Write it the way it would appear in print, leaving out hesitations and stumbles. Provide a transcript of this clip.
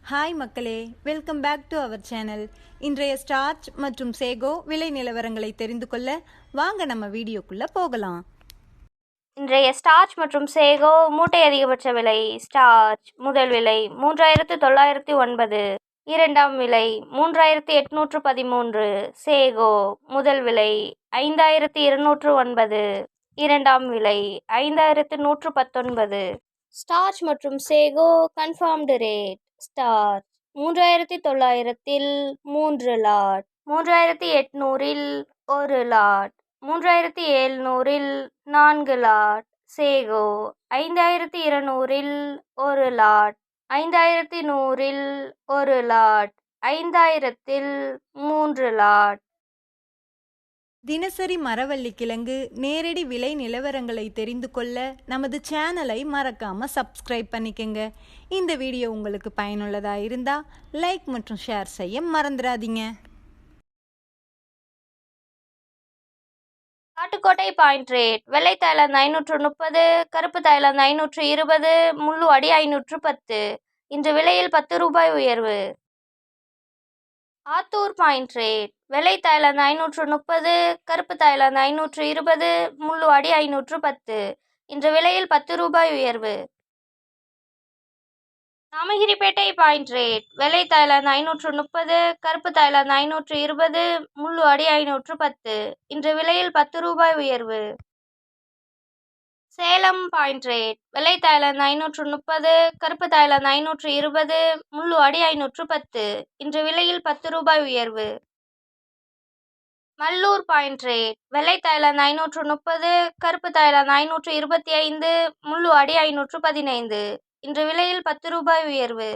Hi மக்களே, welcome back to our channel. இன்றைய starch மற்றும் சேகோ விலை நிலவரங்களை தெரிந்து கொள்ள வாங்க நம்ம வீடியோக்குள்ள போகலாம். இன்றைய ஸ்டார்ச் மற்றும் சேகோ மூட்டை அதிகபட்ச விலை. ஸ்டார்ச் முதல் விலை 3909, இரண்டாம் விலை 3813. சேகோ முதல் விலை 5209, இரண்டாம் விலை 5119. ஸ்டார்ச் மற்றும் சேகோ கன்ஃபார்ம்டு ரேட். ஸ்டார்ச் 3900-இல் 3 லாட், 3800-இல் 1 லாட், 3700-இல் 4 லாட். சேகோ 5200-இல் 1 லாட், 5100-இல் 1 லாட், 5000-இல் 3 லாட். தினசரி மரவள்ளி கிழங்கு நேரடி விலை நிலவரங்களை தெரிந்து கொள்ள நமது சேனலை மறக்காம சப்ஸ்கிரைப் பண்ணிக்கங்க. இந்த வீடியோ உங்களுக்கு பயனுள்ளதாக இருந்தால் லைக் மற்றும் ஷேர் செய்ய மறந்துடாதீங்க. Kattukottai point rate. வெள்ளை தாய்லாந்து 530, கருப்பு தாய்லாந்து 520, முள்ளு அடி 510. இன்று விலையில் 10 ரூபாய் உயர்வு. Attur point rate. வெள்ளை தாய்லாந்து 530, கருப்பு தாய்லாந்து 520, முள்ளு அடி 510. இன்று விலையில் 10 ரூபாய் உயர்வு. Namagiripettai point rate. வெள்ளை தாய்லாந்து 530, கருப்பு தாய்லாந்து 520, முள்ளு அடி 510. இன்று விலையில் 10 ரூபாய் உயர்வு. Salem point rate. வெள்ளை தாய்லாந்து 530, கருப்பு தாய்லாந்து 520, முள்ளு அடி 510. இன்று விலையில் 10 ரூபாய் உயர்வு. Mallur point rate. வெள்ளை தாய்லாந்து 530, கருப்பு தாய்லாந்து 525, முள்ளு அடி 515. இன்று விலையில் 10 ரூபாய் உயர்வு.